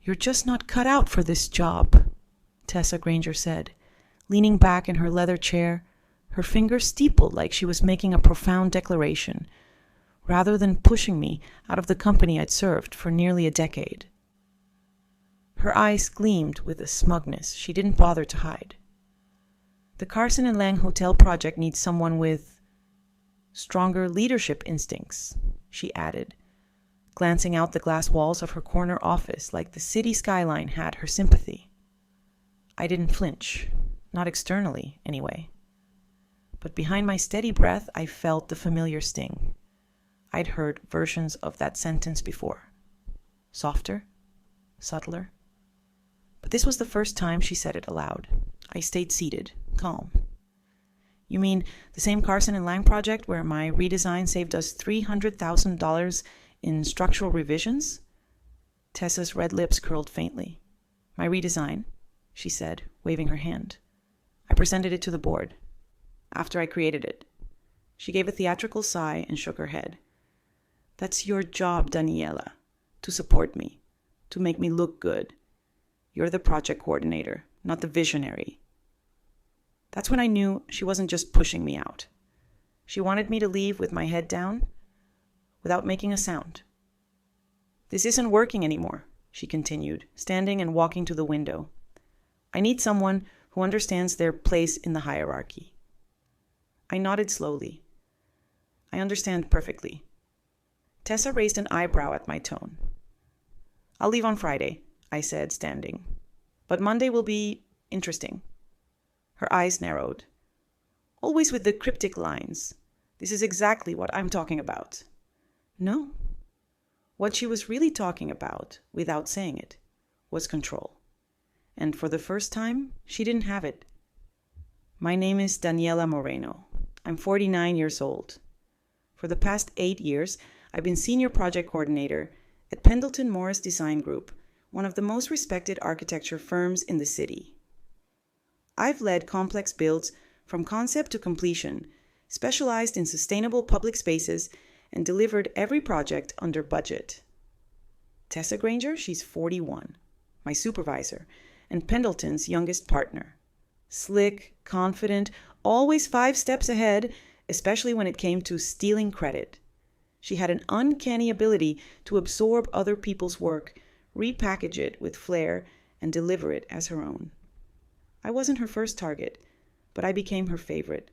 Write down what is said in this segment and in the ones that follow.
"You're just not cut out for this job," Tessa Granger said, leaning back in her leather chair, her fingers steepled like she was making a profound declaration, rather than pushing me out of the company I'd served for nearly a decade. Her eyes gleamed with a smugness she didn't bother to hide. "The Carson and Lang Hotel project needs someone with stronger leadership instincts," she added, glancing out the glass walls of her corner office like the city skyline had her sympathy. I didn't flinch, not externally, anyway. But behind my steady breath, I felt the familiar sting. I'd heard versions of that sentence before. Softer, subtler. But this was the first time she said it aloud. I stayed seated, calm. "You mean the same Carson and Lang project where my redesign saved us $300,000 in structural revisions?" Tessa's red lips curled faintly. "My redesign," she said, waving her hand. "I presented it to the board. After I created it." She gave a theatrical sigh and shook her head. "That's your job, Daniela, to support me, to make me look good. You're the project coordinator, not the visionary." That's when I knew she wasn't just pushing me out. She wanted me to leave with my head down, without making a sound. "This isn't working anymore," she continued, standing and walking to the window. "I need someone who understands their place in the hierarchy." I nodded slowly. "I understand perfectly." Tessa raised an eyebrow at my tone. "I'll leave on Friday," I said, standing. "But Monday will be interesting." Her eyes narrowed. Always with the cryptic lines. "This is exactly what I'm talking about." No. What she was really talking about, without saying it, was control. And for the first time, she didn't have it. "My name is Daniela Moreno. I'm 49 years old. For the past 8 years, I've been senior project coordinator at Pendleton Morris Design Group, one of the most respected architecture firms in the city. I've led complex builds from concept to completion, specialized in sustainable public spaces, and delivered every project under budget." Tessa Granger, she's 41, my supervisor, and Pendleton's youngest partner. Slick, confident, always 5 steps ahead, especially when it came to stealing credit. She had an uncanny ability to absorb other people's work, repackage it with flair, and deliver it as her own. I wasn't her first target, but I became her favorite.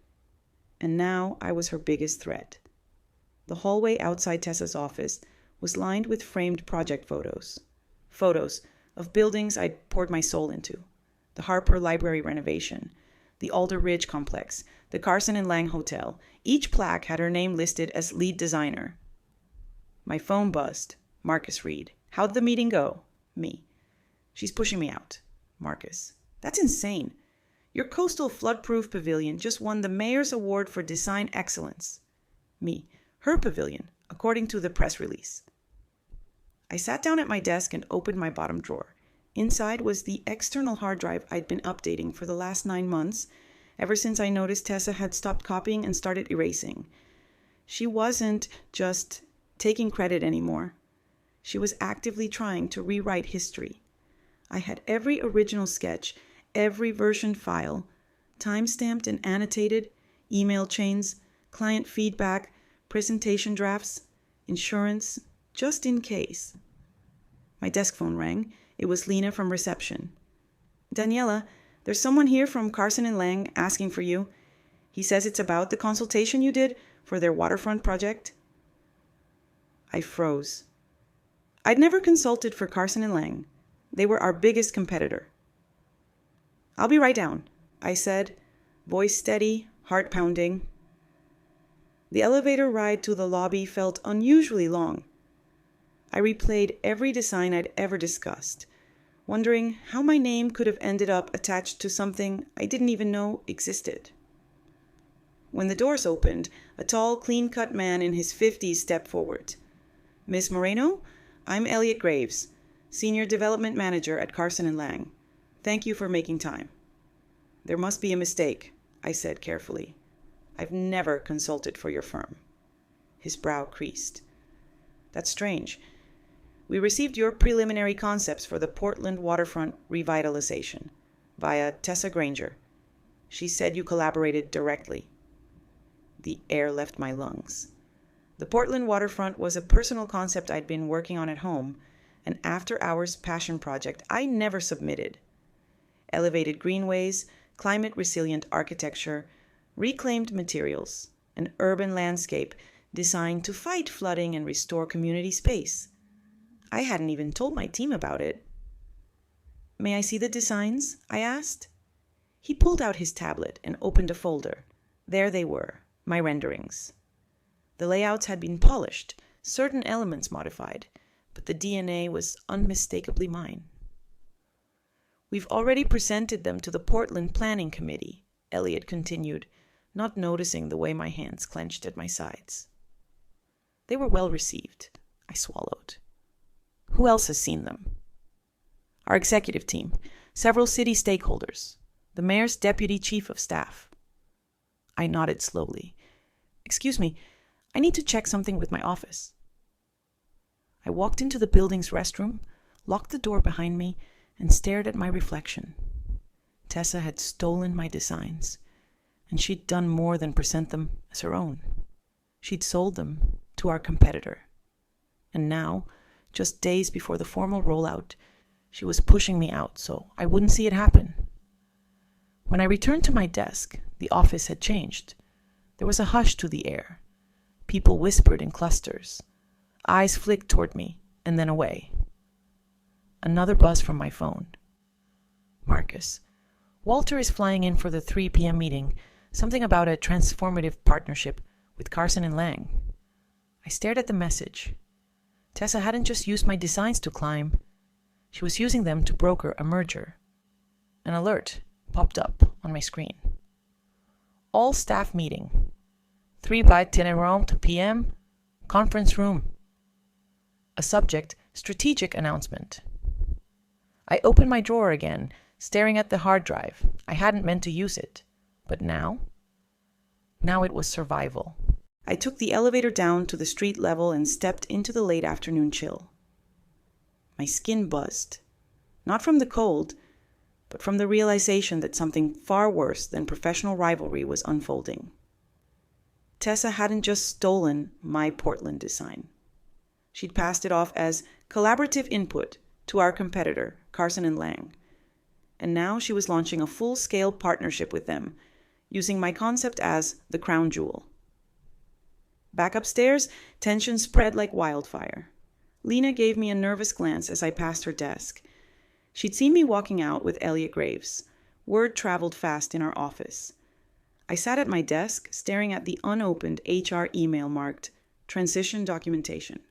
And now I was her biggest threat. The hallway outside Tessa's office was lined with framed project photos. Photos of buildings I'd poured my soul into. The Harper Library renovation, the Alder Ridge complex, the Carson and Lang Hotel. Each plaque had her name listed as lead designer. My phone buzzed. Marcus Reed. "How'd the meeting go?" Me. "She's pushing me out." Marcus. "That's insane. Your coastal flood-proof pavilion just won the Mayor's Award for Design Excellence." Me. "Her pavilion, according to the press release." I sat down at my desk and opened my bottom drawer. Inside was the external hard drive I'd been updating for the last 9 months, ever since I noticed Tessa had stopped copying and started erasing. She wasn't just taking credit anymore. She was actively trying to rewrite history. I had every original sketch, every version file, time-stamped and annotated, email chains, client feedback, presentation drafts, insurance, just in case. My desk phone rang. It was Lena from reception. "Daniela, there's someone here from Carson and Lang asking for you. He says it's about the consultation you did for their waterfront project." I froze. I'd never consulted for Carson and Lang. They were our biggest competitor. "I'll be right down," I said, voice steady, heart pounding. The elevator ride to the lobby felt unusually long. I replayed every design I'd ever discussed, wondering how my name could have ended up attached to something I didn't even know existed. When the doors opened, a tall, clean-cut man in his 50s stepped forward. "Miss Moreno, I'm Elliot Graves, Senior Development Manager at Carson and Lang. Thank you for making time." "There must be a mistake," I said carefully. "I've never consulted for your firm." His brow creased. "That's strange. We received your preliminary concepts for the Portland waterfront revitalization via Tessa Granger. She said you collaborated directly. The air left my lungs. The Portland waterfront was a personal concept I'd been working on at home, an after-hours passion project I never submitted. Elevated greenways, climate-resilient architecture, reclaimed materials, an urban landscape designed to fight flooding and restore community space. I hadn't even told my team about it. "May I see the designs?" I asked. He pulled out his tablet and opened a folder. There they were, my renderings. The layouts had been polished, certain elements modified, but the DNA was unmistakably mine. "We've already presented them to the Portland Planning Committee," Elliot continued, not noticing the way my hands clenched at my sides. "They were well received," I swallowed. "Who else has seen them?" "Our executive team, several city stakeholders, the mayor's deputy chief of staff." I nodded slowly. "Excuse me, I need to check something with my office." I walked into the building's restroom, locked the door behind me, and stared at my reflection. Tessa had stolen my designs, and she'd done more than present them as her own. She'd sold them to our competitor. And now, just days before the formal rollout, she was pushing me out so I wouldn't see it happen. When I returned to my desk, the office had changed. There was a hush to the air. People whispered in clusters. Eyes flicked toward me and then away. Another buzz from my phone. "Marcus, Walter is flying in for the 3 p.m. meeting. Something about a transformative partnership with Carson and Lang." I stared at the message. Tessa hadn't just used my designs to climb. She was using them to broker a merger. An alert popped up on my screen. "All staff meeting. 3 by 10 p.m. Conference room." A subject, strategic announcement. I opened my drawer again, staring at the hard drive. I hadn't meant to use it. But now it was survival. I took the elevator down to the street level and stepped into the late afternoon chill. My skin buzzed, not from the cold, but from the realization that something far worse than professional rivalry was unfolding. Tessa hadn't just stolen my Portland design. She'd passed it off as collaborative input to our competitor, Carson and Lang. And now she was launching a full-scale partnership with them, using my concept as the crown jewel. Back upstairs, tension spread like wildfire. Lena gave me a nervous glance as I passed her desk. She'd seen me walking out with Elliot Graves. Word traveled fast in our office. I sat at my desk, staring at the unopened HR email marked Transition Documentation.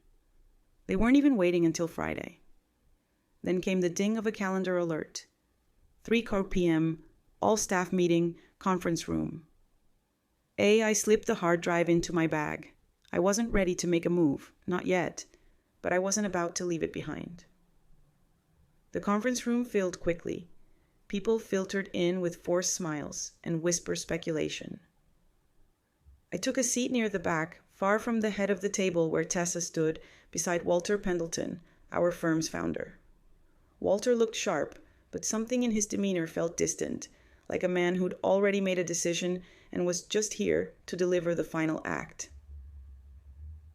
They weren't even waiting until Friday. Then came the ding of a calendar alert. 3 p.m., all staff meeting, conference room. I slipped the hard drive into my bag. I wasn't ready to make a move, not yet, but I wasn't about to leave it behind. The conference room filled quickly. People filtered in with forced smiles and whisper speculation. I took a seat near the back, far from the head of the table where Tessa stood beside Walter Pendleton, our firm's founder. Walter looked sharp, but something in his demeanor felt distant, like a man who'd already made a decision and was just here to deliver the final act.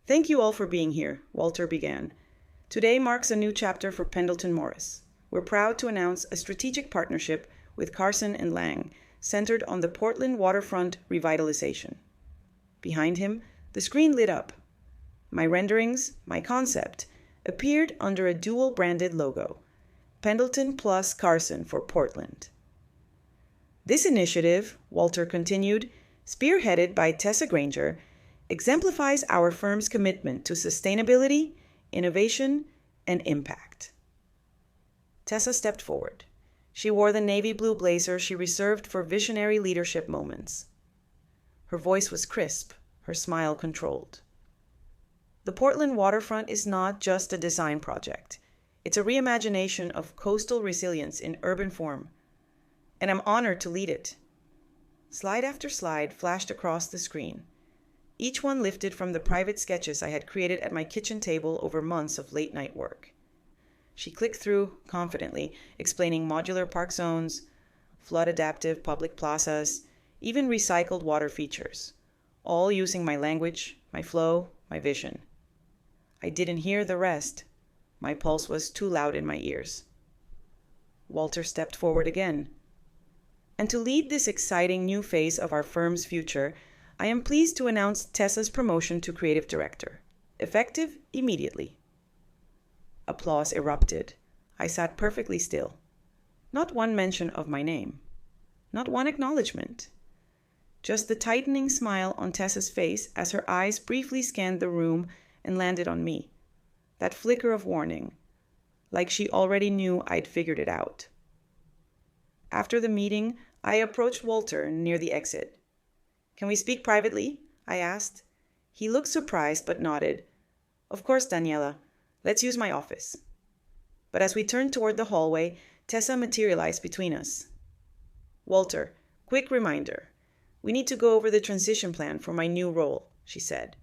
"Thank you all for being here," Walter began. "Today marks a new chapter for Pendleton Morris. We're proud to announce a strategic partnership with Carson and Lang, centered on the Portland waterfront revitalization." Behind him, the screen lit up. My renderings, my concept, appeared under a dual-branded logo, Pendleton plus Carson for Portland. "This initiative," Walter continued, "spearheaded by Tessa Granger, exemplifies our firm's commitment to sustainability, innovation, and impact." Tessa stepped forward. She wore the navy blue blazer she reserved for visionary leadership moments. Her voice was crisp, her smile controlled. "The Portland waterfront is not just a design project. It's a reimagination of coastal resilience in urban form, and I'm honored to lead it." Slide after slide flashed across the screen. each one lifted from the private sketches I had created at my kitchen table over months of late-night work. She clicked through confidently, explaining modular park zones, flood-adaptive public plazas, even recycled water features, all using my language, my flow, my vision. I didn't hear the rest. My pulse was too loud in my ears. Walter stepped forward again. And to lead this exciting new phase of our firm's future, I am pleased to announce Tessa's promotion to creative director, effective immediately. Applause erupted. I sat perfectly still. Not one mention of my name. Not one acknowledgement. Just the tightening smile on Tessa's face as her eyes briefly scanned the room and landed on me. That flicker of warning, like she already knew I'd figured it out. After the meeting, I approached Walter near the exit. "Can we speak privately?" I asked. He looked surprised but nodded. "Of course, Daniela. Let's use my office." But as we turned toward the hallway, Tessa materialized between us. "Walter, quick reminder. We need to go over the transition plan for my new role," she said,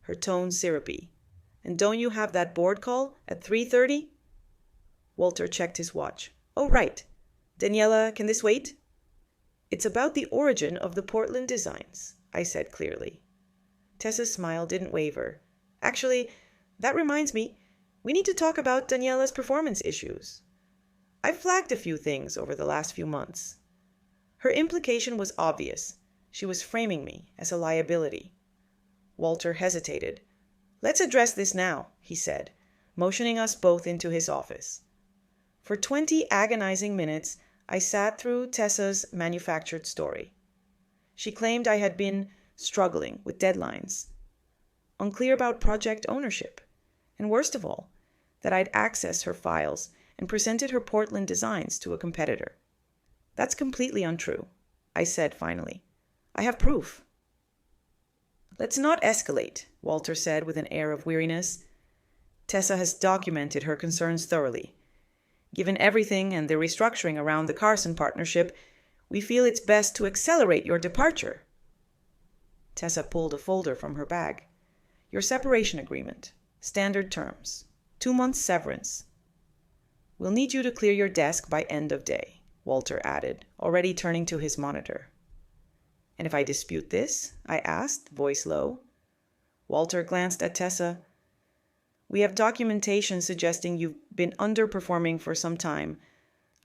her tone syrupy. "And don't you have that board call at 3:30? Walter checked his watch. "Oh, right. Daniela, can this wait?" "It's about the origin of the Portland designs," I said clearly. Tessa's smile didn't waver. "Actually, that reminds me, we need to talk about Daniela's performance issues. I've flagged a few things over the last few months." Her implication was obvious. She was framing me as a liability. Walter hesitated. "Let's address this now," he said, motioning us both into his office. For 20 agonizing minutes, I sat through Tessa's manufactured story. She claimed I had been struggling with deadlines, unclear about project ownership, and worst of all, that I'd accessed her files and presented her Portland designs to a competitor. "That's completely untrue," I said finally. "I have proof." "Let's not escalate," Walter said with an air of weariness. "Tessa has documented her concerns thoroughly. Given everything and the restructuring around the Carson partnership, we feel it's best to accelerate your departure." Tessa pulled a folder from her bag. "Your separation agreement. Standard terms. 2 months severance. We'll need you to clear your desk by end of day," Walter added, already turning to his monitor. "And if I dispute this?" I asked, voice low. Walter glanced at Tessa. "We have documentation suggesting you've been underperforming for some time.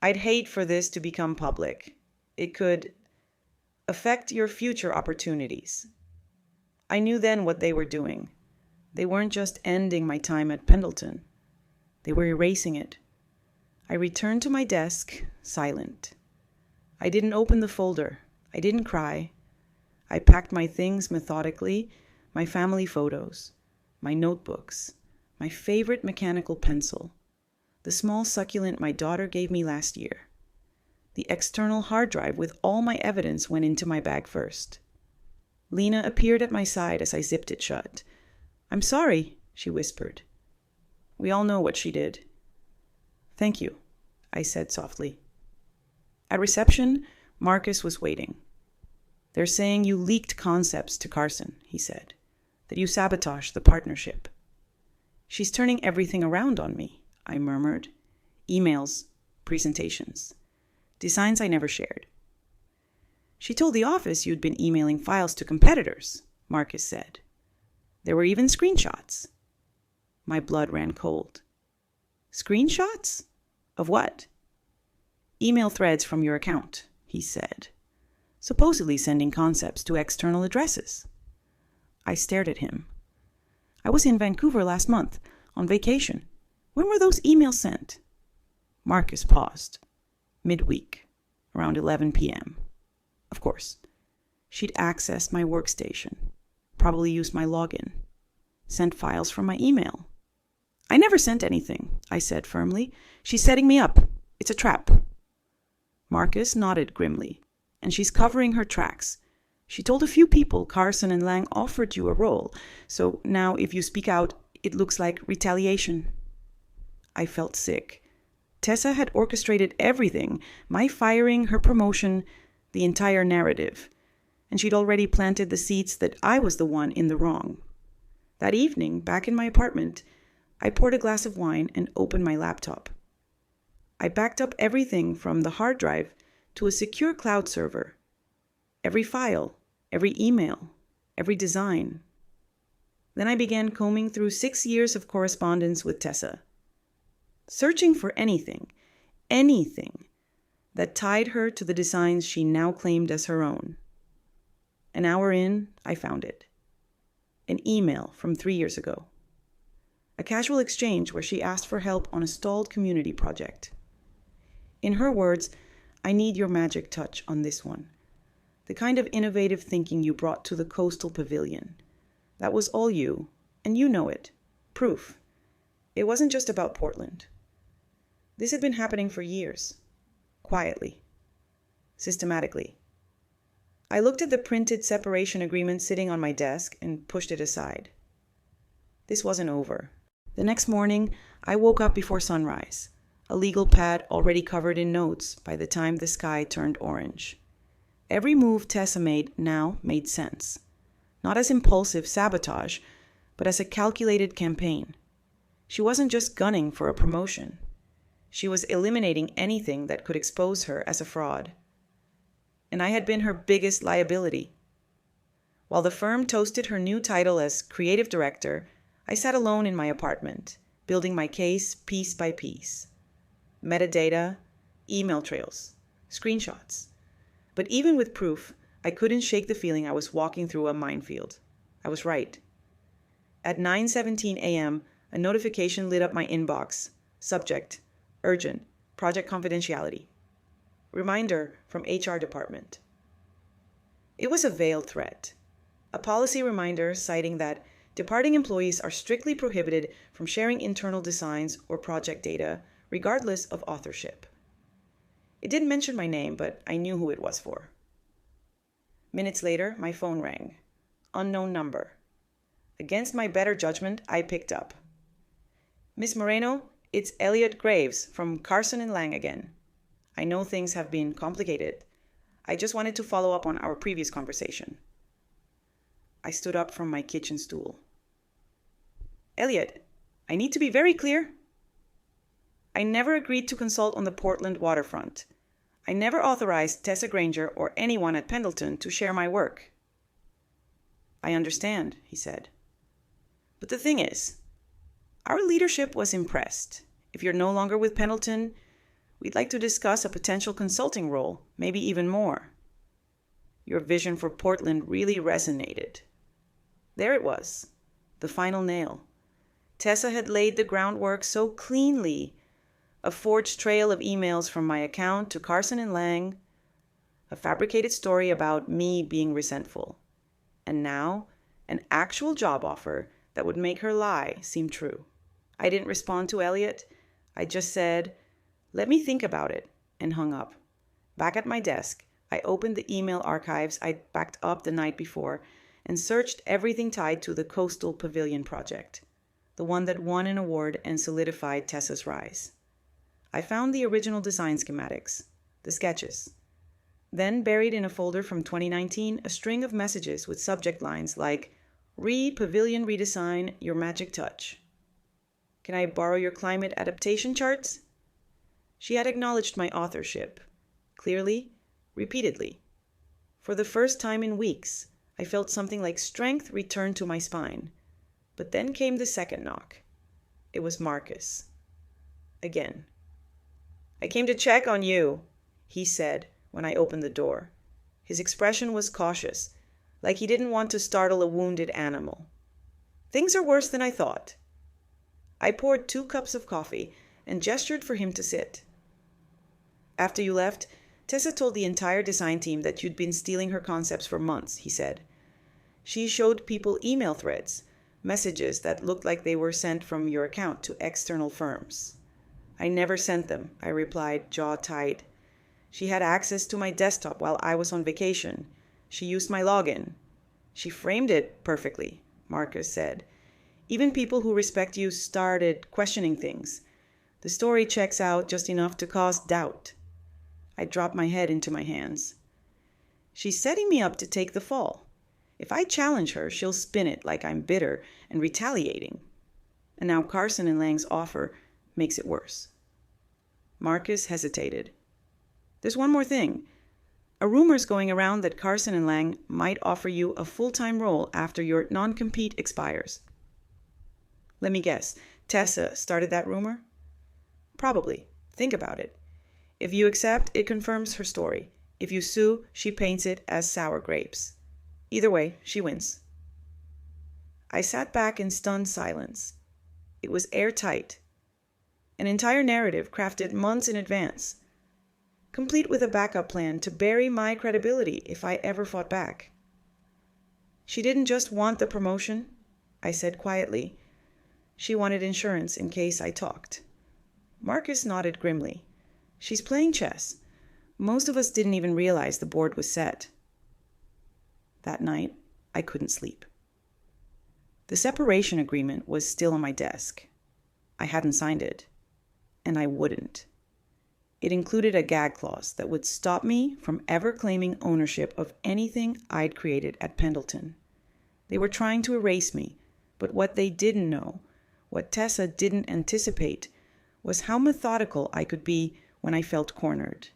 I'd hate for this to become public. It could affect your future opportunities." I knew then what they were doing. They weren't just ending my time at Pendleton. They were erasing it. I returned to my desk, silent. I didn't open the folder. I didn't cry. I packed my things methodically, my family photos, my notebooks, my favorite mechanical pencil, the small succulent my daughter gave me last year. The external hard drive with all my evidence went into my bag first. Lena appeared at my side as I zipped it shut. "I'm sorry," she whispered. We all know what she did. "Thank you," I said softly. At reception, Marcus was waiting. "They're saying you leaked concepts to Carson," he said, "that you sabotaged the partnership." "She's turning everything around on me," I murmured. "Emails, presentations, designs I never shared." "She told the office you'd been emailing files to competitors," Marcus said. "There were even screenshots." My blood ran cold. "Screenshots? Of what?" "Email threads from your account," he said, supposedly sending concepts to external addresses. I stared at him. "I was in Vancouver last month, on vacation. When were those emails sent?" Marcus paused. Midweek, around 11 p.m. Of course. She'd accessed my workstation, probably used my login, sent files from my email. "I never sent anything," I said firmly. "She's setting me up. It's a trap." Marcus nodded grimly. "And she's covering her tracks. She told a few people Carson and Lang offered you a role, so now if you speak out, it looks like retaliation." I felt sick. Tessa had orchestrated everything, my firing, her promotion, the entire narrative. and she'd already planted the seeds that I was the one in the wrong. That evening, back in my apartment, I poured a glass of wine and opened my laptop. I backed up everything from the hard drive to a secure cloud server. Every file, every email, every design. Then I began combing through 6 years of correspondence with Tessa, searching for anything that tied her to the designs she now claimed as her own. An hour in, I found it. An email from 3 years ago. A casual exchange where she asked for help on a stalled community project. In her words, I need your magic touch on this one. The kind of innovative thinking you brought to the coastal pavilion. That was all you, and you know it. Proof. It wasn't just about Portland. This had been happening for years. Quietly. Systematically. I looked at the printed separation agreement sitting on my desk and pushed it aside. This wasn't over. The next morning, I woke up before sunrise, a legal pad already covered in notes by the time the sky turned orange. Every move Tessa made now made sense. Not as impulsive sabotage, but as a calculated campaign. She wasn't just gunning for a promotion. She was eliminating anything that could expose her as a fraud. And I had been her biggest liability. While the firm toasted her new title as creative director, I sat alone in my apartment, building my case piece by piece. Metadata, email trails, screenshots. But even with proof, I couldn't shake the feeling I was walking through a minefield. I was right. At 9:17 a.m., a notification lit up my inbox. Subject, urgent, project confidentiality. Reminder from HR department. It was a veiled threat. A policy reminder citing that departing employees are strictly prohibited from sharing internal designs or project data, regardless of authorship. It didn't mention my name, but I knew who it was for. Minutes later, my phone rang. Unknown number. Against my better judgment, I picked up. Miss Moreno, it's Elliot Graves from Carson and Lang again. I know things have been complicated. I just wanted to follow up on our previous conversation. I stood up from my kitchen stool. Elliot, I need to be very clear. I never agreed to consult on the Portland waterfront. I never authorized Tessa Granger or anyone at Pendleton to share my work. I understand, he said. But the thing is, our leadership was impressed. If you're no longer with Pendleton, we'd like to discuss a potential consulting role, maybe even more. Your vision for Portland really resonated. There it was, the final nail. Tessa had laid the groundwork so cleanly, a forged trail of emails from my account to Carson and Lang, a fabricated story about me being resentful, and now an actual job offer that would make her lie seem true. I didn't respond to Elliot. I just said, let me think about it, and hung up. Back at my desk, I opened the email archives I'd backed up the night before and searched everything tied to the Coastal Pavilion project, the one that won an award and solidified Tessa's rise. I found the original design schematics, the sketches. Then, buried in a folder from 2019, a string of messages with subject lines like, Pavilion redesign, your magic touch. Can I borrow your climate adaptation charts? She had acknowledged my authorship, clearly, repeatedly. For the first time in weeks, I felt something like strength return to my spine. But then came the second knock. It was Marcus. Again. I came to check on you, he said when I opened the door. His expression was cautious, like he didn't want to startle a wounded animal. Things are worse than I thought. I poured 2 cups of coffee and gestured for him to sit. After you left, Tessa told the entire design team that you'd been stealing her concepts for months, he said. She showed people email threads, messages that looked like they were sent from your account to external firms. I never sent them, I replied, jaw tight. She had access to my desktop while I was on vacation. She used my login. She framed it perfectly, Marcus said. Even people who respect you started questioning things. The story checks out just enough to cause doubt. I dropped my head into my hands. She's setting me up to take the fall. If I challenge her, she'll spin it like I'm bitter and retaliating. And now Carson and Lang's offer makes it worse. Marcus hesitated. There's one more thing. A rumor's going around that Carson and Lang might offer you a full-time role after your non-compete expires. Let me guess, Tessa started that rumor? Probably. Think about it. If you accept, it confirms her story. If you sue, she paints it as sour grapes. Either way, she wins. I sat back in stunned silence. It was airtight. An entire narrative crafted months in advance, complete with a backup plan to bury my credibility if I ever fought back. She didn't just want the promotion, I said quietly. She wanted insurance in case I talked. Marcus nodded grimly. She's playing chess. Most of us didn't even realize the board was set. That night, I couldn't sleep. The separation agreement was still on my desk. I hadn't signed it, and I wouldn't. It included a gag clause that would stop me from ever claiming ownership of anything I'd created at Pendleton. They were trying to erase me, but what they didn't know, what Tessa didn't anticipate, was how methodical I could be when I felt cornered.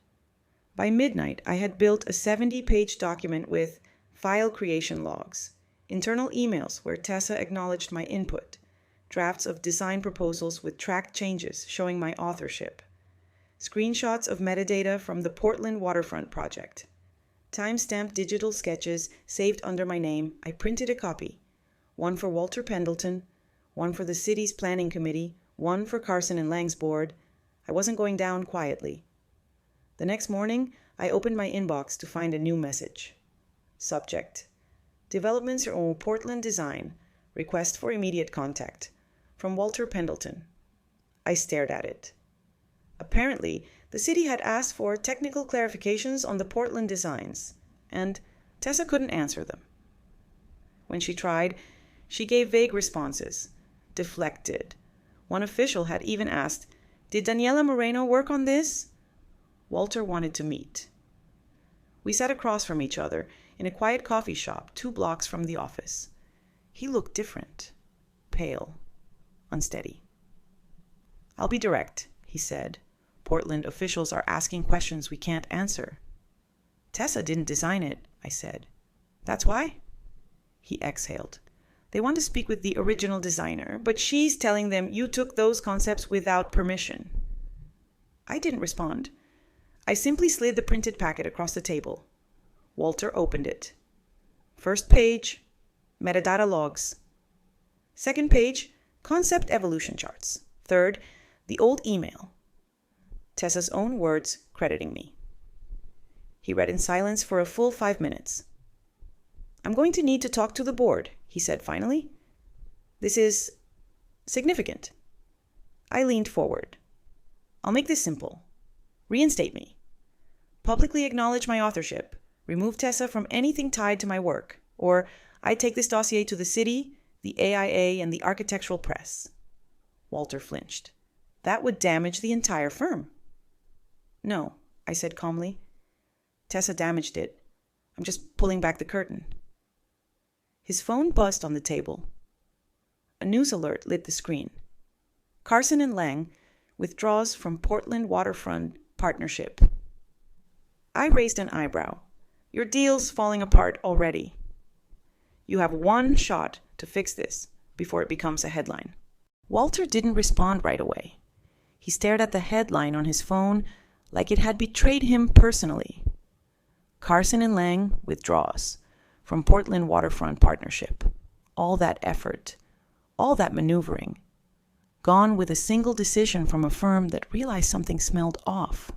By midnight, I had built a 70-page document with file creation logs, internal emails where Tessa acknowledged my input, drafts of design proposals with tracked changes showing my authorship, screenshots of metadata from the Portland waterfront project, time-stamped digital sketches saved under my name. I printed a copy, one for Walter Pendleton, one for the city's planning committee, one for Carson and Lang's board. I wasn't going down quietly. The next morning, I opened my inbox to find a new message. Subject: Developments on Portland Design. Request for immediate contact. From Walter Pendleton. I stared at it. Apparently, the city had asked for technical clarifications on the Portland designs, and Tessa couldn't answer them. When she tried, she gave vague responses, deflected. One official had even asked, "Did Daniela Moreno work on this?" Walter wanted to meet. We sat across from each other in a quiet coffee shop 2 blocks from the office. He looked different, pale, unsteady. "I'll be direct," he said. "Portland officials are asking questions we can't answer." "Tessa didn't design it," I said. "That's why?" He exhaled. "They want to speak with the original designer, but she's telling them you took those concepts without permission." I didn't respond. I simply slid the printed packet across the table. Walter opened it. First page, metadata logs. Second page, concept evolution charts. Third, the old email. Tessa's own words crediting me. He read in silence for a full 5 minutes. "I'm going to need to talk to the board," he said finally. "This is significant." I leaned forward. "I'll make this simple. Reinstate me. Publicly acknowledge my authorship. Remove Tessa from anything tied to my work. Or I take this dossier to the city, the AIA, and the architectural press." Walter flinched. "That would damage the entire firm." "No," I said calmly. "Tessa damaged it. I'm just pulling back the curtain." His phone buzzed on the table. A news alert lit the screen. Carson and Lang withdraws from Portland waterfront partnership. I raised an eyebrow. "Your deal's falling apart already. You have one shot to fix this before it becomes a headline." Walter didn't respond right away. He stared at the headline on his phone like it had betrayed him personally. Carson and Lang withdraws from Portland waterfront partnership. All that effort, all that maneuvering, gone with a single decision from a firm that realized something smelled off.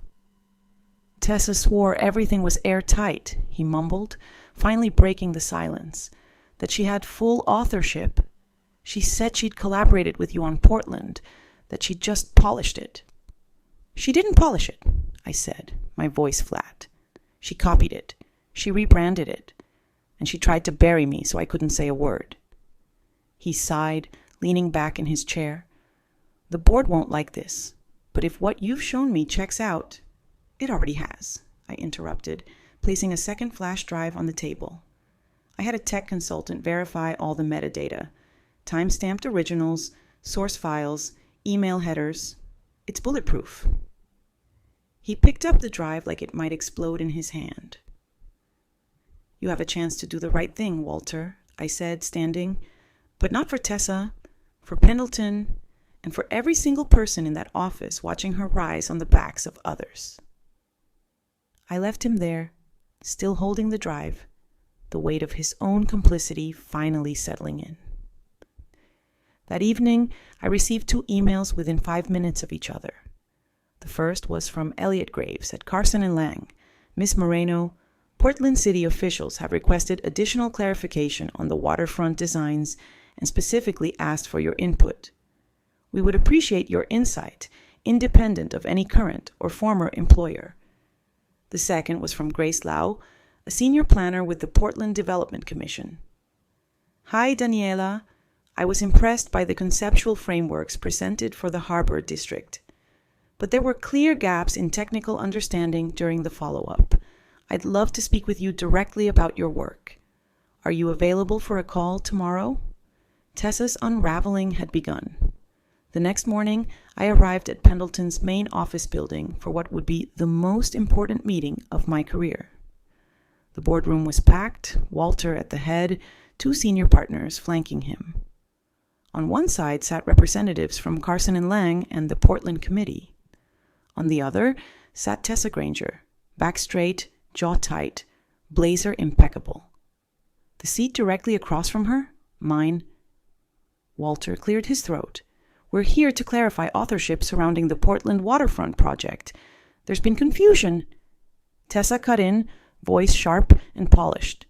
"Tessa swore everything was airtight," he mumbled, finally breaking the silence. "That she had full authorship. She said she'd collaborated with you on Portland, that she'd just polished it." "She didn't polish it," I said, my voice flat. "She copied it. She rebranded it. And she tried to bury me so I couldn't say a word." He sighed, leaning back in his chair. "The board won't like this, but if what you've shown me checks out—" "It already has," I interrupted, placing a second flash drive on the table. I had a tech consultant verify all the metadata, time-stamped originals, source files, email headers. It's bulletproof. He picked up the drive like it might explode in his hand. "You have a chance to do the right thing, Walter," I said, standing. "But not for Tessa, for Pendleton, and for every single person in that office watching her rise on the backs of others." I left him there, still holding the drive, the weight of his own complicity finally settling in. That evening, I received 2 emails within 5 minutes of each other. The first was from Elliot Graves at Carson & Lang. "Miss Moreno, Portland City officials have requested additional clarification on the waterfront designs and specifically asked for your input. We would appreciate your insight, independent of any current or former employer." The second was from Grace Lau, a senior planner with the Portland Development Commission. "Hi, Daniela. I was impressed by the conceptual frameworks presented for the Harbor District, but there were clear gaps in technical understanding during the follow-up. I'd love to speak with you directly about your work. Are you available for a call tomorrow?" Tessa's unraveling had begun. The next morning, I arrived at Pendleton's main office building for what would be the most important meeting of my career. The boardroom was packed, Walter at the head, 2 senior partners flanking him. On one side sat representatives from Carson & Lang and the Portland Committee. On the other sat Tessa Granger, back straight, jaw tight, blazer impeccable. The seat directly across from her, mine. Walter cleared his throat. "We're here to clarify authorship surrounding the Portland waterfront project. There's been confusion." Tessa cut in, voice sharp and polished.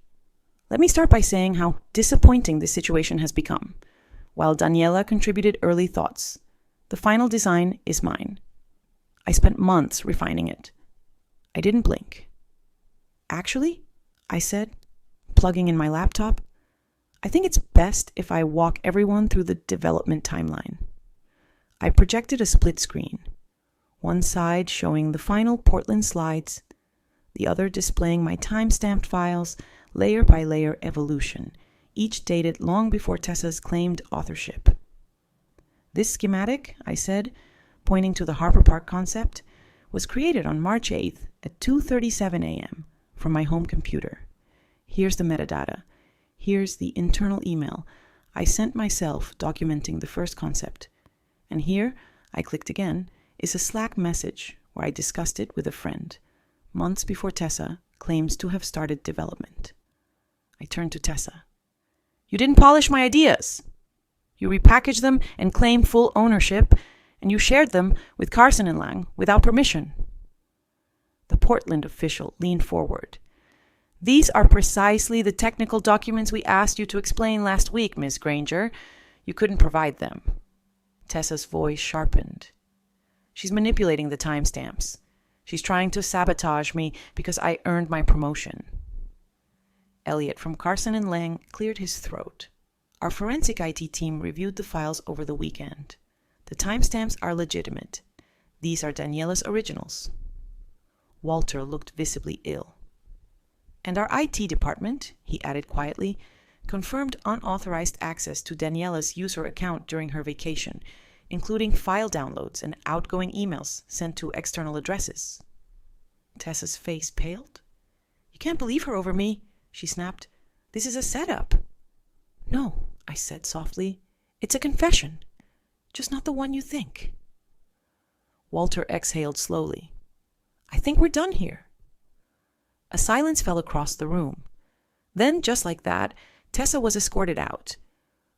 "Let me start by saying how disappointing this situation has become. While Daniela contributed early thoughts, the final design is mine. I spent months refining it. I didn't blink." "Actually," I said, plugging in my laptop, "I think it's best if I walk everyone through the development timeline." I projected a split screen, one side showing the final Portland slides, the other displaying my time-stamped files, layer by layer evolution, each dated long before Tessa's claimed authorship. "This schematic," I said, pointing to the Harbor Park concept, "was created on March 8th at 2:37 a.m. from my home computer. Here's the metadata. Here's the internal email I sent myself documenting the first concept. And here," I clicked again, "is a Slack message where I discussed it with a friend, months before Tessa claims to have started development." I turned to Tessa. "You didn't polish my ideas. You repackaged them and claimed full ownership, and you shared them with Carson & Lang without permission." The Portland official leaned forward. "These are precisely the technical documents we asked you to explain last week, Ms. Granger. You couldn't provide them." Tessa's voice sharpened. "She's manipulating the timestamps. She's trying to sabotage me because I earned my promotion." Elliot from Carson & Lang cleared his throat. "Our forensic IT team reviewed the files over the weekend. The timestamps are legitimate. These are Daniela's originals." Walter looked visibly ill. "And our IT department," he added quietly, "confirmed unauthorized access to Daniela's user account during her vacation, including file downloads and outgoing emails sent to external addresses." Tessa's face paled. "You can't believe her over me," she snapped. "This is a setup." "No," I said softly. "It's a confession. Just not the one you think." Walter exhaled slowly. "I think we're done here." A silence fell across the room. Then, just like that, Tessa was escorted out.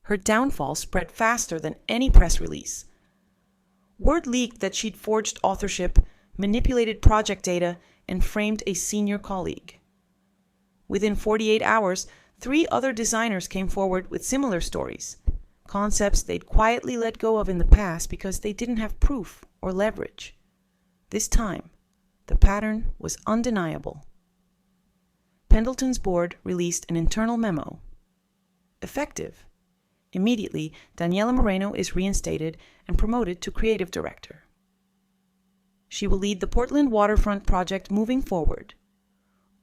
Her downfall spread faster than any press release. Word leaked that she'd forged authorship, manipulated project data, and framed a senior colleague. Within 48 hours, 3 other designers came forward with similar stories, concepts they'd quietly let go of in the past because they didn't have proof or leverage. This time, the pattern was undeniable. Pendleton's board released an internal memo. Effective. Immediately, Daniela Moreno is reinstated and promoted to creative director. She will lead the Portland waterfront project moving forward.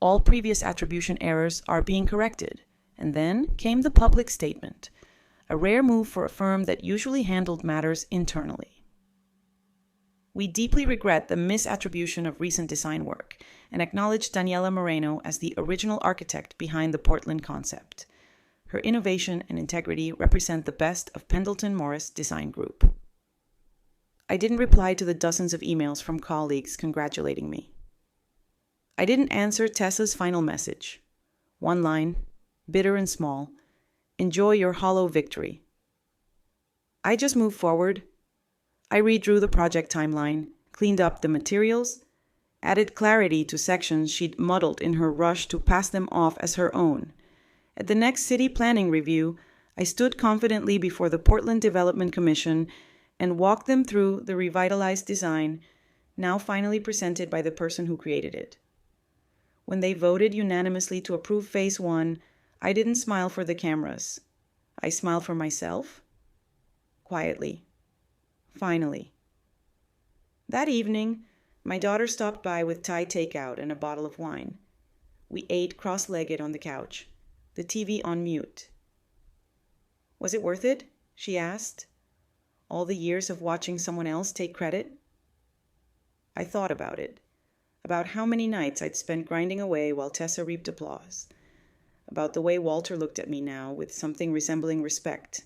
all previous attribution errors are being corrected. And then came the public statement, a rare move for a firm that usually handled matters internally. We deeply regret the misattribution of recent design work and acknowledge Daniela Moreno as the original architect behind the Portland concept. Her innovation and integrity represent the best of Pendleton Morris Design Group. I didn't reply to the dozens of emails from colleagues congratulating me. I didn't answer Tessa's final message. One line, bitter and small, enjoy your hollow victory. I just moved forward. I redrew the project timeline, cleaned up the materials, added clarity to sections she'd muddled in her rush to pass them off as her own. At the next city planning review, I stood confidently before the Portland Development Commission and walked them through the revitalized design, now finally presented by the person who created it. When they voted unanimously to approve Phase 1, I didn't smile for the cameras. I smiled for myself. Quietly. Finally. That evening, my daughter stopped by with Thai takeout and a bottle of wine. We ate cross-legged on the couch, the TV on mute. Was it worth it? She asked. All the years of watching someone else take credit? I thought about it. About how many nights I'd spent grinding away while Tessa reaped applause. About the way Walter looked at me now with something resembling respect.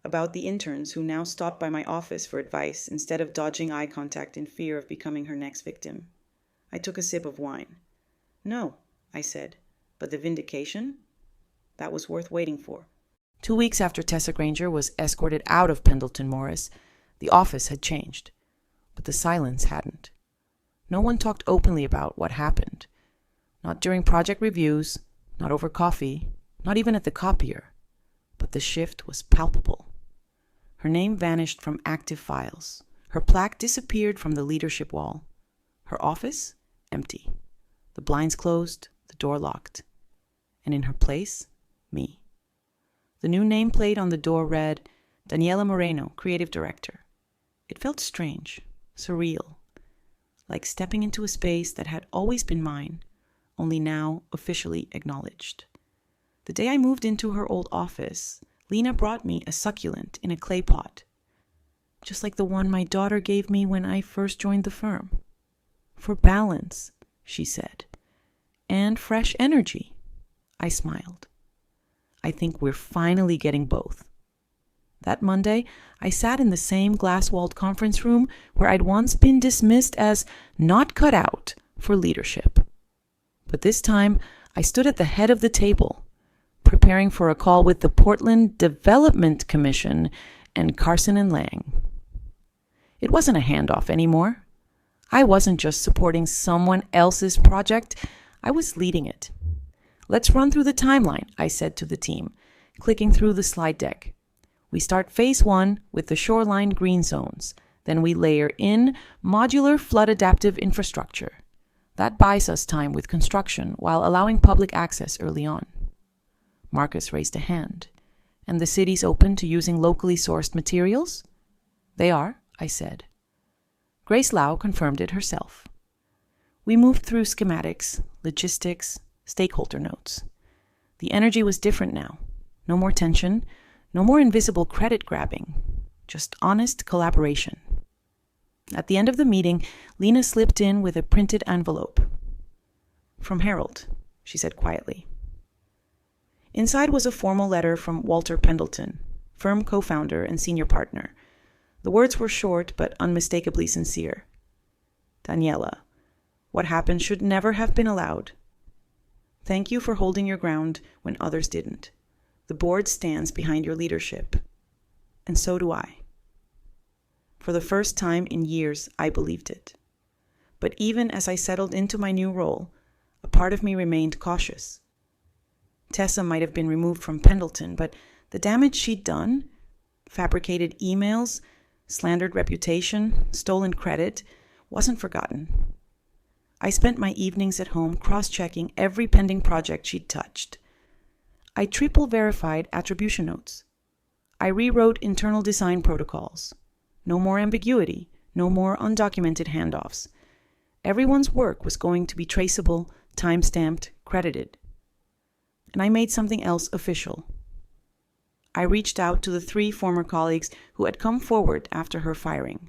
About the interns who now stopped by my office for advice instead of dodging eye contact in fear of becoming her next victim. I took a sip of wine. No, I said, but the vindication? That was worth waiting for. 2 weeks after Tessa Granger was escorted out of Pendleton Morris, the office had changed, but the silence hadn't. No one talked openly about what happened. Not during project reviews, not over coffee, not even at the copier. But the shift was palpable. Her name vanished from active files. Her plaque disappeared from the leadership wall. Her office, empty. The blinds closed, the door locked. And in her place, me. The new nameplate on the door read, Daniela Moreno, Creative Director. It felt strange, surreal, like stepping into a space that had always been mine, only now officially acknowledged. The day I moved into her old office, Lena brought me a succulent in a clay pot, just like the one my daughter gave me when I first joined the firm. For balance, she said, and fresh energy. I smiled. I think we're finally getting both. That Monday, I sat in the same glass-walled conference room where I'd once been dismissed as not cut out for leadership. But this time, I stood at the head of the table, preparing for a call with the Portland Development Commission and Carson and Lang. It wasn't a handoff anymore. I wasn't just supporting someone else's project. I was leading it. Let's run through the timeline, I said to the team, clicking through the slide deck. We start Phase 1 with the shoreline green zones. Then we layer in modular flood adaptive infrastructure. That buys us time with construction while allowing public access early on. Marcus raised a hand. And the city's open to using locally sourced materials? They are, I said. Grace Lau confirmed it herself. We moved through schematics, logistics, stakeholder notes. The energy was different now. No more tension, no more invisible credit grabbing, just honest collaboration. At the end of the meeting, Lena slipped in with a printed envelope. From Harold, she said quietly. Inside was a formal letter from Walter Pendleton, firm co-founder and senior partner. The words were short but unmistakably sincere. Daniela, what happened should never have been allowed. Thank you for holding your ground when others didn't. The board stands behind your leadership. And so do I. For the first time in years, I believed it. But even as I settled into my new role, a part of me remained cautious. Tessa might have been removed from Pendleton, but the damage she'd done, fabricated emails, slandered reputation, stolen credit, wasn't forgotten. I spent my evenings at home cross-checking every pending project she'd touched. I triple-verified attribution notes. I rewrote internal design protocols. No more ambiguity, no more undocumented handoffs. Everyone's work was going to be traceable, time-stamped, credited. And I made something else official. I reached out to the 3 former colleagues who had come forward after her firing.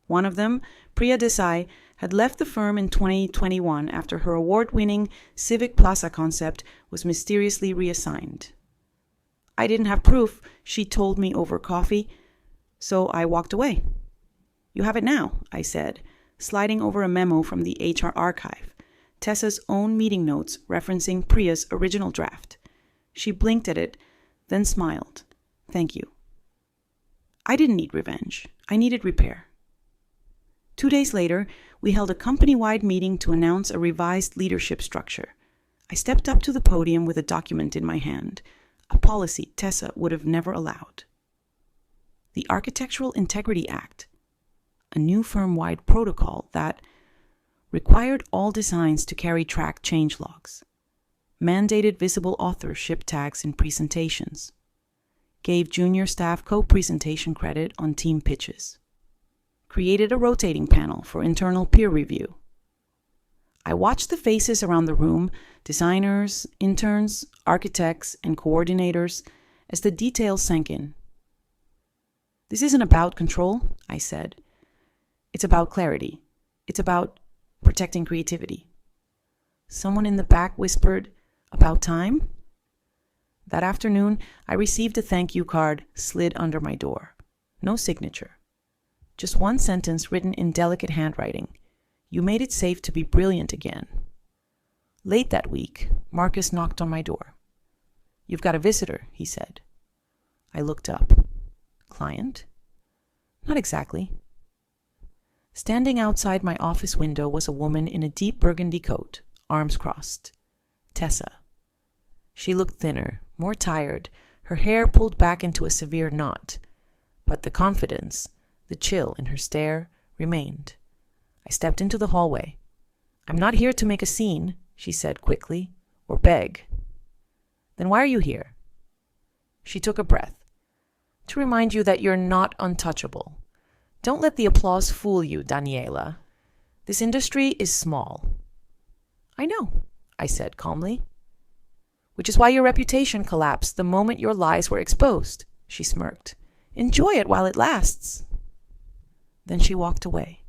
One of them, Priya Desai, had left the firm in 2021 after her award-winning Civic Plaza concept was mysteriously reassigned. I didn't have proof, she told me over coffee, so I walked away. "You have it now," I said, sliding over a memo from the HR archive, Tessa's own meeting notes referencing Priya's original draft. She blinked at it, then smiled. "Thank you." I didn't need revenge. I needed repair. 2 days later, we held a company-wide meeting to announce a revised leadership structure. I stepped up to the podium with a document in my hand, a policy Tessa would have never allowed. The Architectural Integrity Act, a new firm-wide protocol that required all designs to carry track changelogs, mandated visible authorship tags in presentations, gave junior staff co-presentation credit on team pitches, created a rotating panel for internal peer review. I watched the faces around the room, designers, interns, architects, and coordinators, as the details sank in. "This isn't about control," I said. "It's about clarity. It's about protecting creativity." Someone in the back whispered, "About time?" That afternoon, I received a thank you card slid under my door. No signature. Just one sentence written in delicate handwriting. "You made it safe to be brilliant again." Late that week, Marcus knocked on my door. "You've got a visitor," he said. I looked up. "Client?" "Not exactly." Standing outside my office window was a woman in a deep burgundy coat, arms crossed. Tessa. She looked thinner, more tired, her hair pulled back into a severe knot. But the confidence, the chill in her stare, remained. I stepped into the hallway. "I'm not here to make a scene," she said quickly, "or beg." "Then why are you here?" She took a breath. "To remind you that you're not untouchable. Don't let the applause fool you, Daniela. This industry is small." "I know," I said calmly. "Which is why your reputation collapsed the moment your lies were exposed," she smirked. "Enjoy it while it lasts." Then she walked away.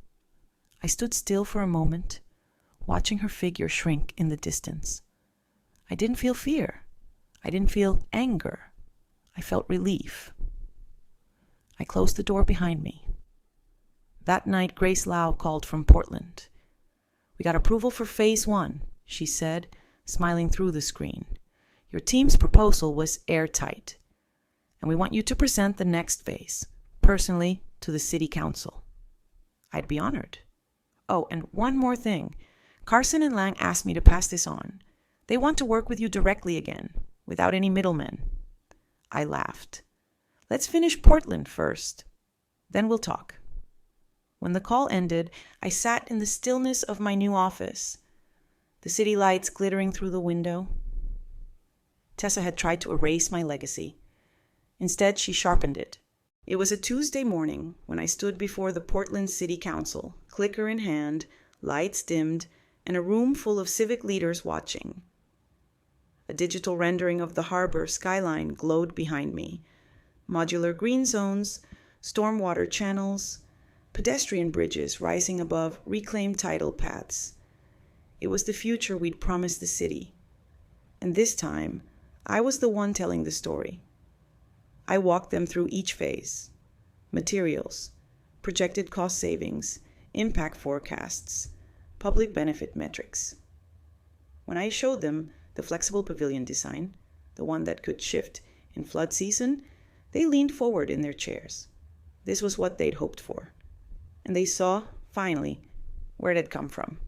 I stood still for a moment, watching her figure shrink in the distance. I didn't feel fear. I didn't feel anger. I felt relief. I closed the door behind me. That night, Grace Lau called from Portland. "We got approval for Phase 1, she said, smiling through the screen. "Your team's proposal was airtight, and we want you to present the next phase, personally, to the City Council." I'd be honored. Oh, and one more thing. Carson and Lang asked me to pass this on. They want to work with you directly again, without any middlemen. I laughed. "Let's finish Portland first. Then we'll talk." When the call ended, I sat in the stillness of my new office, the city lights glittering through the window. Tessa had tried to erase my legacy. Instead, she sharpened it. It was a Tuesday morning when I stood before the Portland City Council, clicker in hand, lights dimmed, and a room full of civic leaders watching. A digital rendering of the harbor skyline glowed behind me. Modular green zones, stormwater channels, pedestrian bridges rising above reclaimed tidal paths. It was the future we'd promised the city. And this time, I was the one telling the story. I walked them through each phase. Materials, projected cost savings, impact forecasts, public benefit metrics. When I showed them the flexible pavilion design, the one that could shift in flood season, they leaned forward in their chairs. This was what they'd hoped for. And they saw, finally, where it had come from.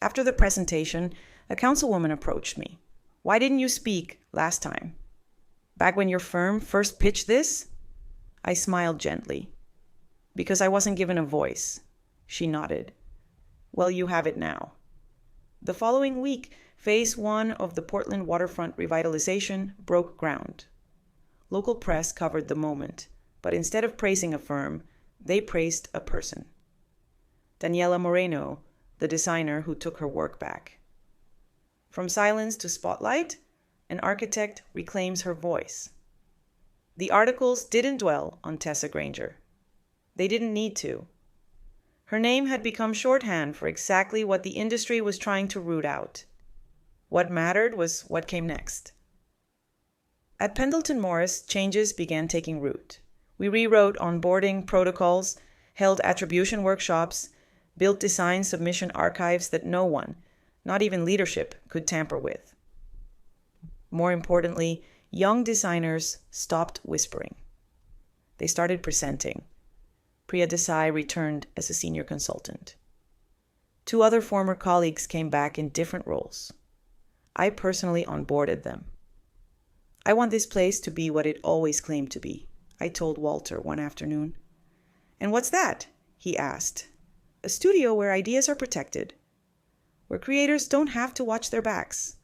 After the presentation, a councilwoman approached me. "Why didn't you speak last time? Back when your firm first pitched this?" I smiled gently. "Because I wasn't given a voice." She nodded. "Well, you have it now." The following week, Phase 1 of the Portland waterfront revitalization broke ground. Local press covered the moment, but instead of praising a firm, they praised a person. Daniela Moreno, the designer who took her work back. From silence to spotlight, an architect reclaims her voice. The articles didn't dwell on Tessa Granger. They didn't need to. Her name had become shorthand for exactly what the industry was trying to root out. What mattered was what came next. At Pendleton Morris, changes began taking root. We rewrote onboarding protocols, held attribution workshops, built design submission archives that no one, not even leadership, could tamper with. More importantly, young designers stopped whispering. They started presenting. Priya Desai returned as a senior consultant. 2 other former colleagues came back in different roles. I personally onboarded them. I want this place to be what it always claimed to be, I told Walter one afternoon. And what's that? He asked. A studio where ideas are protected, where creators don't have to watch their backs.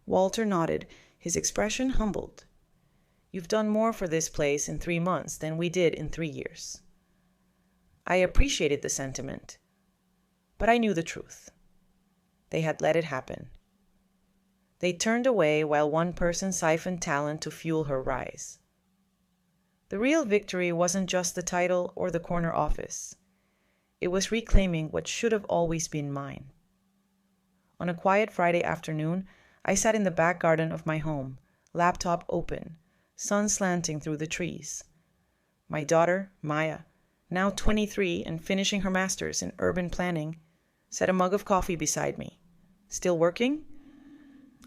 Walter nodded, his expression humbled. You've done more for this place in 3 months than we did in 3 years. I appreciated the sentiment, but I knew the truth. They had let it happen. They turned away while one person siphoned talent to fuel her rise. The real victory wasn't just the title or the corner office. It was reclaiming what should have always been mine. On a quiet Friday afternoon, I sat in the back garden of my home, laptop open, sun slanting through the trees. My daughter, Maya, now 23 and finishing her master's in urban planning, set a mug of coffee beside me. Still working?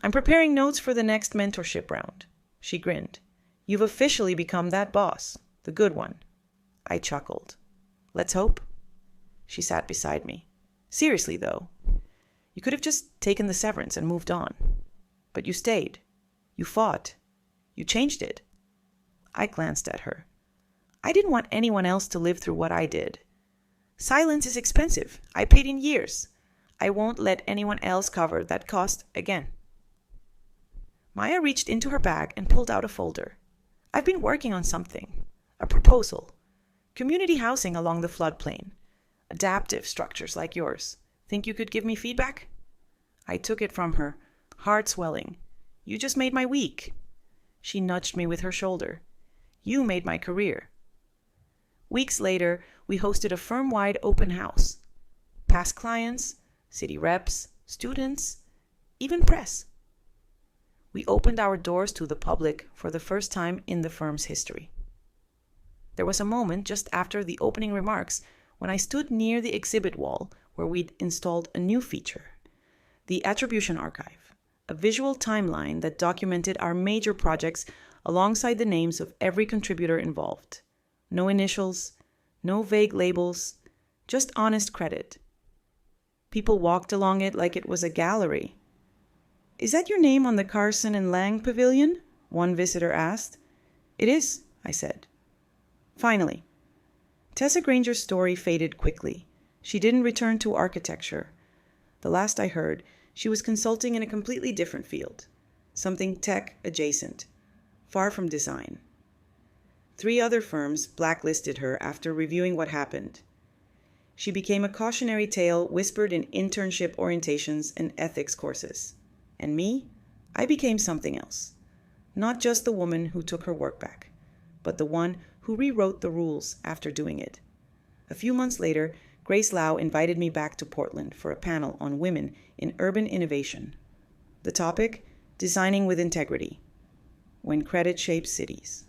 I'm preparing notes for the next mentorship round. She grinned. You've officially become that boss, the good one. I chuckled. Let's hope. She sat beside me. Seriously, though, you could have just taken the severance and moved on. But you stayed. You fought. You changed it. I glanced at her. I didn't want anyone else to live through what I did. Silence is expensive. I paid in years. I won't let anyone else cover that cost again. Maya reached into her bag and pulled out a folder. I've been working on something. A proposal. Community housing along the floodplain. Adaptive structures like yours. Think you could give me feedback? I took it from her, heart swelling. You just made my week. She nudged me with her shoulder. You made my career. Weeks later, we hosted a firm-wide open house. Past clients, city reps, students, even press. We opened our doors to the public for the first time in the firm's history. There was a moment just after the opening remarks when I stood near the exhibit wall where we'd installed a new feature, the Attribution Archive, a visual timeline that documented our major projects alongside the names of every contributor involved. No initials, no vague labels, just honest credit. People walked along it like it was a gallery. Is that your name on the Carson and Lang Pavilion? One visitor asked. It is, I said. Finally. Tessa Granger's story faded quickly. She didn't return to architecture. The last I heard, she was consulting in a completely different field, something tech adjacent, far from design. 3 other firms blacklisted her after reviewing what happened. She became a cautionary tale whispered in internship orientations and ethics courses. And me, I became something else. Not just the woman who took her work back, but the one who rewrote the rules after doing it. A few months later, Grace Lau invited me back to Portland for a panel on women in urban innovation. The topic, Designing with Integrity, When Credit Shapes Cities.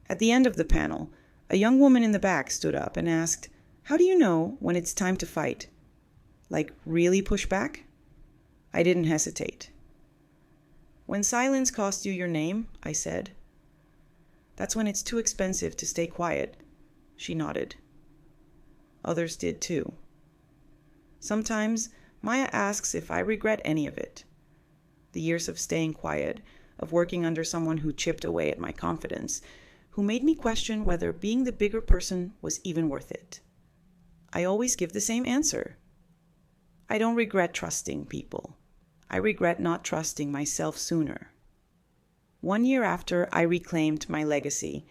At the end of the panel, a young woman in the back stood up and asked, "How do you know when it's time to fight? Like really push back?" I didn't hesitate. "When silence costs you your name," I said. "That's when it's too expensive to stay quiet." She nodded. Others did too. Sometimes Maya asks if I regret any of it. The years of staying quiet, of working under someone who chipped away at my confidence, who made me question whether being the bigger person was even worth it. I always give the same answer. I don't regret trusting people. I regret not trusting myself sooner. 1 year after I reclaimed my legacy,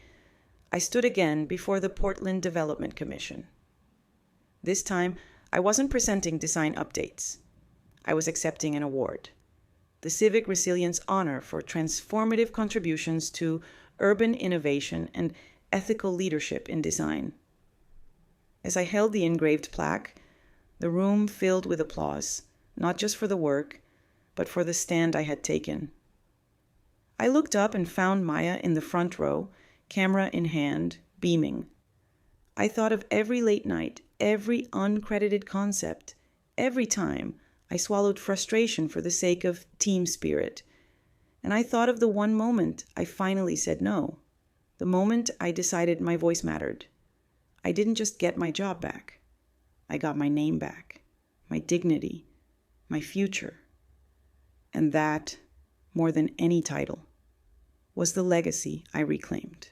I stood again before the Portland Development Commission. This time, I wasn't presenting design updates. I was accepting an award, the Civic Resilience Honor for transformative contributions to urban innovation and ethical leadership in design. As I held the engraved plaque, the room filled with applause, not just for the work, but for the stand I had taken. I looked up and found Maya in the front row, camera in hand, beaming. I thought of every late night, every uncredited concept, every time I swallowed frustration for the sake of team spirit. And I thought of the one moment I finally said no, the moment I decided my voice mattered. I didn't just get my job back. I got my name back, my dignity, my future. And that, more than any title, was the legacy I reclaimed.